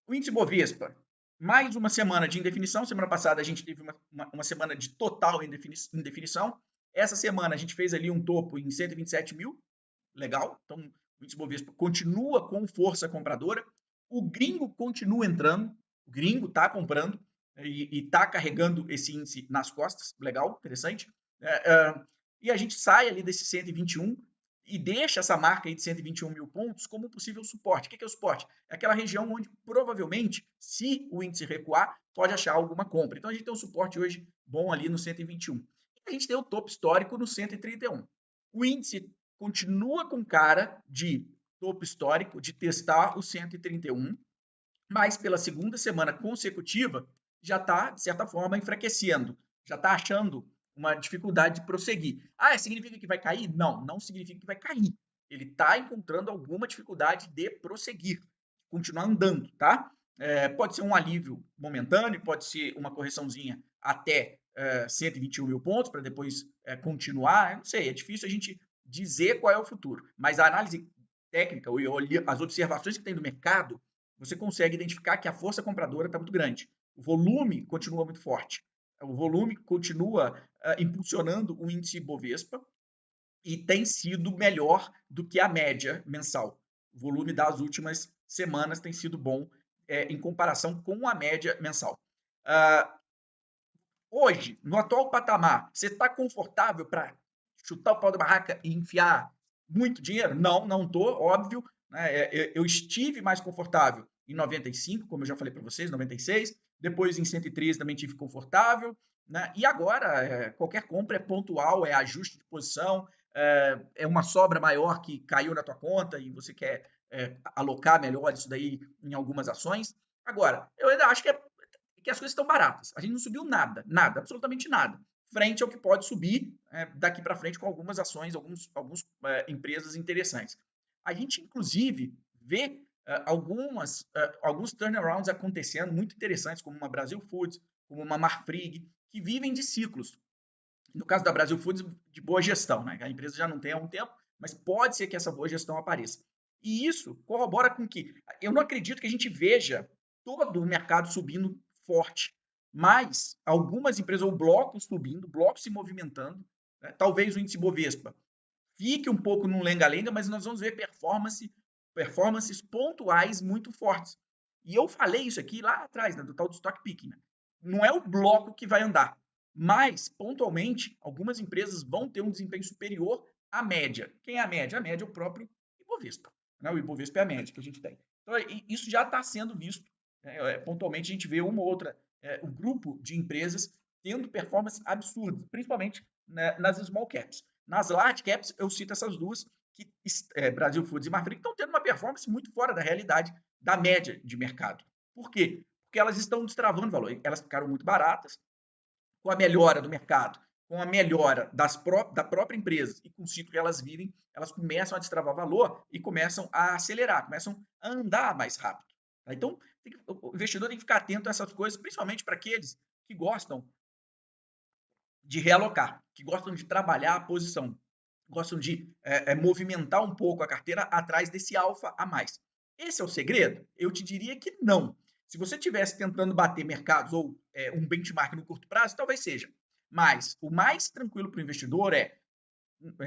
O índice Bovespa, mais uma semana de indefinição. Semana passada a gente teve uma semana de total indefinição. Essa semana a gente fez ali um topo em 127 mil, legal. Então, o índice Bovespa continua com força compradora. O gringo continua entrando, o gringo está comprando e está carregando esse índice nas costas, legal, interessante. E a gente sai ali desse 121 e deixa essa marca aí de 121 mil pontos como um possível suporte. O que é o suporte? É aquela região onde provavelmente, se o índice recuar, pode achar alguma compra. Então a gente tem um suporte hoje bom ali no 121. E a gente tem o topo histórico no 131. O índice continua com cara de topo histórico, de testar o 131, mas pela segunda semana consecutiva já está, de certa forma, enfraquecendo, já está achando uma dificuldade de prosseguir. Ah, significa que vai cair? Não, não significa que vai cair. Ele está encontrando alguma dificuldade de prosseguir, continuar andando, tá? Pode ser um alívio momentâneo, pode ser uma correçãozinha até 121 mil pontos para depois continuar. Não sei, é difícil a gente dizer qual é o futuro, mas a análise técnica, as observações que tem do mercado, você consegue identificar que a força compradora está muito grande. O volume continua muito forte. O volume continua impulsionando o índice Bovespa e tem sido melhor do que a média mensal. O volume das últimas semanas tem sido bom em comparação com a média mensal. Hoje, no atual patamar, você está confortável para chutar o pau da barraca e enfiar muito dinheiro? Não, não estou, óbvio. Né? Eu estive mais confortável em 95, como eu já falei para vocês, 96. Depois em 113 também tive confortável. Né? E agora, qualquer compra é pontual, é ajuste de posição, é uma sobra maior que caiu na tua conta e você quer alocar melhor isso daí em algumas ações. Agora, eu ainda acho que as coisas estão baratas. A gente não subiu nada, nada, absolutamente nada, frente ao que pode subir daqui para frente com algumas ações, algumas empresas interessantes. A gente, inclusive, vê alguns turnarounds acontecendo muito interessantes, como uma Brasil Foods, como uma Marfrig, que vivem de ciclos. No caso da Brasil Foods, de boa gestão, né? A empresa já não tem há um tempo, mas pode ser que essa boa gestão apareça. E isso corrobora com que eu não acredito que a gente veja todo o mercado subindo forte, mas algumas empresas ou blocos subindo, blocos se movimentando, né? Talvez o índice Bovespa fique um pouco num lenga-lenga, mas nós vamos ver performances pontuais muito fortes. E eu falei isso aqui lá atrás, né, do tal do stock picking. Né? Não é o bloco que vai andar, mas pontualmente algumas empresas vão ter um desempenho superior à média. Quem é a média? A média é o próprio Ibovespa. Né? O Ibovespa é a média que a gente tem. Então, isso já está sendo visto. Pontualmente a gente vê uma ou outra, um grupo de empresas tendo performance absurdas, principalmente né, nas small caps. Nas large caps, eu cito essas duas, que Brasil Foods e Marfrig, estão tendo uma performance muito fora da realidade, da média de mercado. Por quê? Porque elas estão destravando valor. Elas ficaram muito baratas, com a melhora do mercado, com a melhora da própria empresa e com o ciclo que elas vivem, elas começam a destravar valor e começam a acelerar, começam a andar mais rápido. Tá? Então, o investidor tem que ficar atento a essas coisas, principalmente para aqueles que gostam de realocar, que gostam de trabalhar a posição, gostam de movimentar um pouco a carteira atrás desse alfa a mais. Esse é o segredo? Eu te diria que não. Se você estivesse tentando bater mercados ou um benchmark no curto prazo, talvez seja. Mas o mais tranquilo para o investidor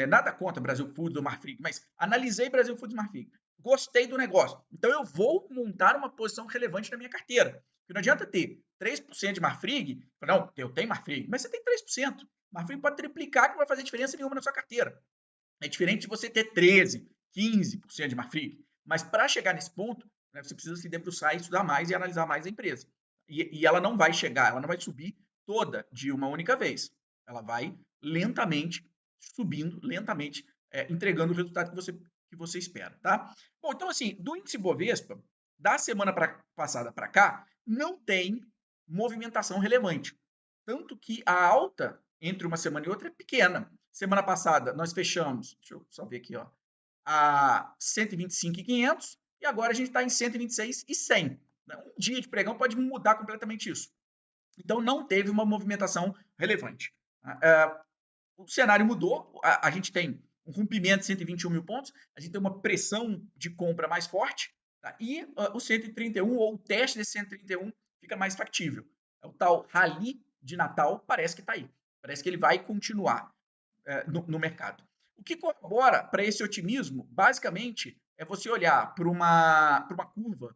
nada contra Brasil Foods ou Marfrig, mas analisei Brasil Foods e Marfrig. Gostei do negócio. Então eu vou montar uma posição relevante na minha carteira. Porque não adianta ter 3% de Marfrig, não, eu tenho Marfrig, mas você tem 3%. Marfrig pode triplicar que não vai fazer diferença nenhuma na sua carteira. É diferente de você ter 13, 15% de Marfrig. Mas para chegar nesse ponto, né, você precisa se debruçar e estudar mais e analisar mais a empresa. E ela não vai chegar, ela não vai subir toda de uma única vez. Ela vai lentamente subindo, lentamente entregando o resultado que você espera, tá? Bom, então assim, do índice Bovespa, da semana passada para cá, não tem movimentação relevante. Tanto que a alta entre uma semana e outra é pequena. Semana passada nós fechamos, deixa eu só ver aqui, ó, a 125.500 e agora a gente está em 126.100. Um dia de pregão pode mudar completamente isso. Então não teve uma movimentação relevante. O cenário mudou, a gente tem um rompimento de 121 mil pontos, a gente tem uma pressão de compra mais forte, Tá? E o 131, ou o teste desse 131, fica mais factível. O tal rally de Natal parece que está aí. Parece que ele vai continuar no mercado. O que corrobora para esse otimismo, basicamente, é você olhar para uma curva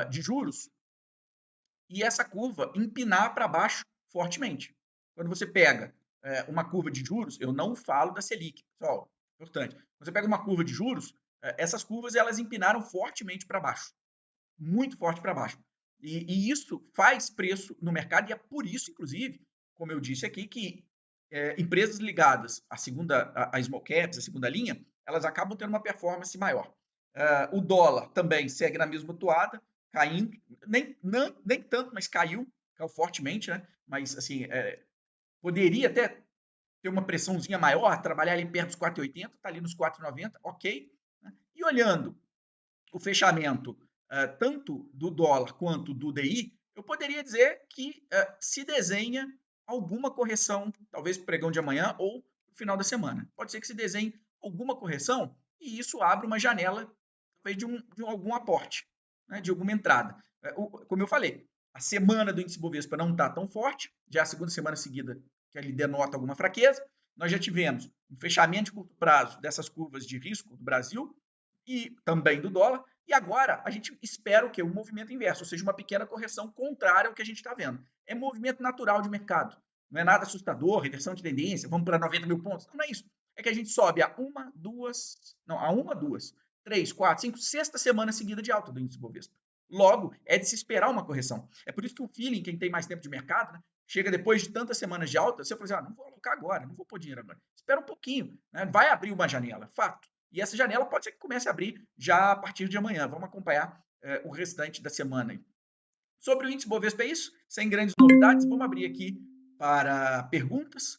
de juros e essa curva empinar para baixo fortemente. Quando você pega uma curva de juros, eu não falo da Selic, pessoal, importante. Quando você pega uma curva de juros, essas curvas elas empinaram fortemente para baixo, muito forte para baixo. E isso faz preço no mercado e é por isso, inclusive, como eu disse aqui, que empresas ligadas à small caps, à segunda linha, elas acabam tendo uma performance maior. O dólar também segue na mesma toada, caindo, nem tanto, mas caiu fortemente, né? Mas assim, poderia até ter uma pressãozinha maior, trabalhar ali perto dos 4,80, está ali nos 4,90, ok. Né? E olhando o fechamento tanto do dólar quanto do DI, eu poderia dizer que se desenha alguma correção, talvez para o pregão de amanhã ou no final da semana. Pode ser que se desenhe alguma correção e isso abra uma janela talvez de algum aporte, né, de alguma entrada. Como eu falei, a semana do índice Bovespa não está tão forte, já é a segunda semana seguida que ele denota alguma fraqueza. Nós já tivemos um fechamento de curto prazo dessas curvas de risco do Brasil e também do dólar, e agora a gente espera o quê? Um movimento inverso, ou seja, uma pequena correção contrária ao que a gente está vendo. É movimento natural de mercado. Não é nada assustador, reversão de tendência, vamos para 90 mil pontos. Não é isso. É que a gente sobe a uma, duas, três, quatro, cinco, sexta semana seguida de alta do índice Bovespa. Logo, é de se esperar uma correção. É por isso que o feeling, quem tem mais tempo de mercado, né, chega depois de tantas semanas de alta, você fala assim, não vou alocar agora, não vou pôr dinheiro agora. Espera um pouquinho, né, vai abrir uma janela, fato. E essa janela pode ser que comece a abrir já a partir de amanhã. Vamos acompanhar o restante da semana. Sobre o índice Bovespa é isso, sem grandes novidades. Vamos abrir aqui para perguntas.